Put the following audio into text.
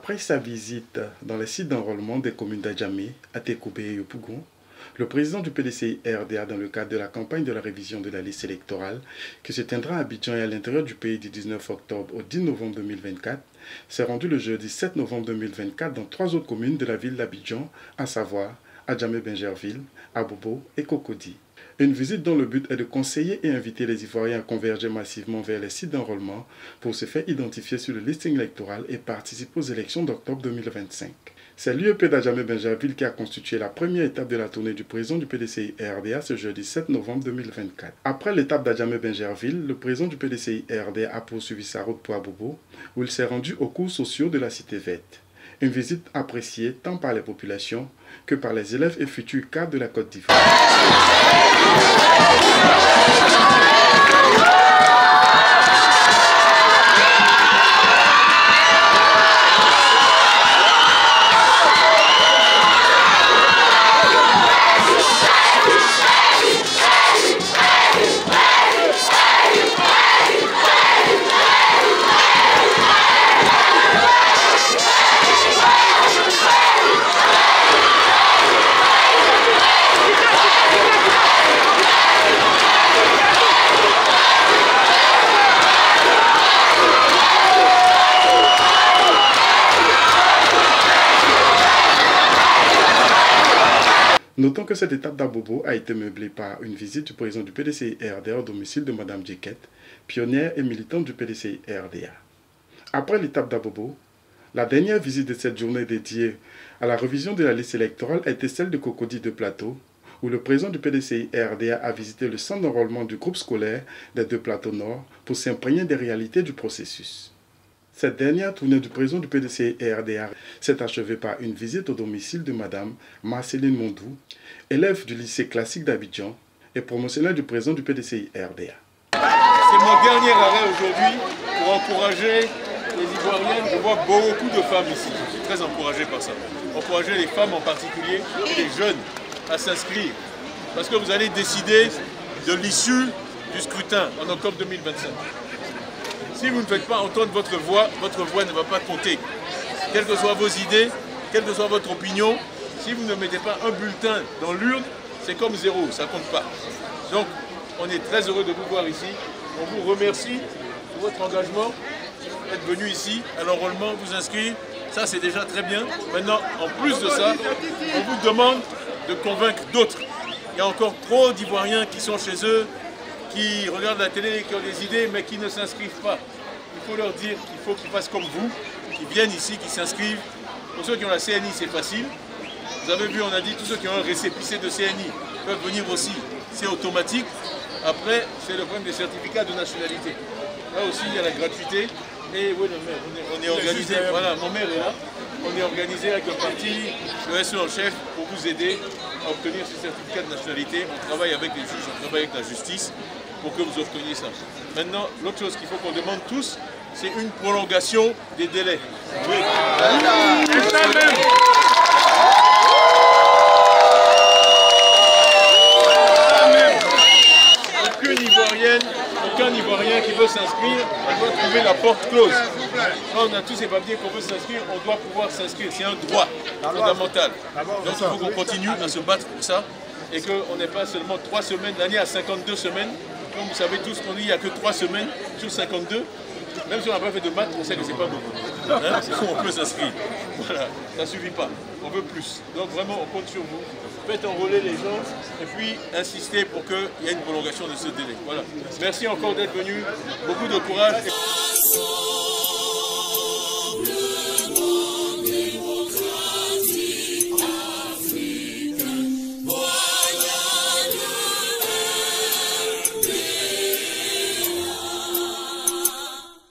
Après sa visite dans les sites d'enrôlement des communes d'Adjamé, Atekoubé et Yopougon, le président du PDCI-RDA, dans le cadre de la campagne de la révision de la liste électorale qui se tiendra à Abidjan et à l'intérieur du pays du 19 octobre au 10 novembre 2024, s'est rendu le jeudi 7 novembre 2024 dans 3 autres communes de la ville d'Abidjan, à savoir Adjamé-Bingerville, Abobo et Cocody. Une visite dont le but est de conseiller et inviter les Ivoiriens à converger massivement vers les sites d'enrôlement pour se faire identifier sur le listing électoral et participer aux élections d'octobre 2025. C'est l'UEP d'Adjamé-Bingerville qui a constitué la première étape de la tournée du président du PDCI-RDA ce jeudi 7 novembre 2024. Après l'étape d'Adjamé-Bingerville, le président du PDCI-RDA a poursuivi sa route pour Abobo, où il s'est rendu aux cours sociaux de la cité verte. Une visite appréciée tant par les populations que par les élèves et futurs cadres de la Côte d'Ivoire. Notons que cette étape d'Abobo a été meublée par une visite du président du PDCI-RDA au domicile de Mme Djeket, pionnière et militante du PDCI-RDA. Après l'étape d'Abobo, la dernière visite de cette journée dédiée à la révision de la liste électorale a été celle de Cocody de Plateau, où le président du PDCI-RDA a visité le centre d'enrôlement du groupe scolaire des deux plateaux nord pour s'imprégner des réalités du processus. Cette dernière tournée du président du PDCI-RDA s'est achevée par une visite au domicile de Mme Marceline Mondou, élève du lycée classique d'Abidjan et promotionnelle du président du PDCI-RDA. C'est mon dernier arrêt aujourd'hui pour encourager les Ivoiriennes. Je vois beaucoup de femmes ici, je suis très encouragé par ça. Encourager les femmes en particulier, et les jeunes, à s'inscrire. Parce que vous allez décider de l'issue du scrutin en octobre 2025. Si vous ne faites pas entendre votre voix ne va pas compter. Quelles que soient vos idées, quelle que soit votre opinion, si vous ne mettez pas un bulletin dans l'urne, c'est comme zéro, ça ne compte pas. Donc, on est très heureux de vous voir ici. On vous remercie pour votre engagement, d'être venu ici à l'enrôlement, vous inscrire. Ça, c'est déjà très bien. Maintenant, en plus de ça, on vous demande de convaincre d'autres. Il y a encore trop d'Ivoiriens qui sont chez eux, qui regardent la télé, qui ont des idées, mais qui ne s'inscrivent pas. Il faut leur dire qu'il faut qu'ils fassent comme vous, qu'ils viennent ici, qu'ils s'inscrivent. Pour ceux qui ont la CNI, c'est facile. Vous avez vu, on a dit, tous ceux qui ont un récépissé de CNI peuvent venir aussi. C'est automatique. Après, c'est le problème des certificats de nationalité. Là aussi, il y a la gratuité. Et oui, on est organisé. Voilà, mon maire est là. On est organisé avec le parti, le SE en chef, pour vous aider à obtenir ce certificat de nationalité. On travaille avec les juges, on travaille avec la justice pour que vous obteniez ça. Maintenant, l'autre chose qu'il faut qu'on demande tous, c'est une prolongation des délais. Oui. Aucun Ivoirien qui veut s'inscrire, on doit trouver la porte close. Quand on a tous ces papiers qu'on veut s'inscrire, on doit pouvoir s'inscrire. C'est un droit fondamental. Donc il faut qu'on continue à se battre pour ça et qu'on n'ait pas seulement 3 semaines, l'année à 52 semaines. Comme vous savez tous qu'on dit qu'il n'y a que 3 semaines sur 52. Même si on n'a pas fait de maths, on sait que ce n'est pas beaucoup. Hein? On peut s'inscrire. Voilà, ça ne suffit pas. On veut plus. Donc vraiment, on compte sur vous. Faites enrôler les gens et puis insistez pour qu'il y ait une prolongation de ce délai. Voilà. Merci encore d'être venu. Beaucoup de courage.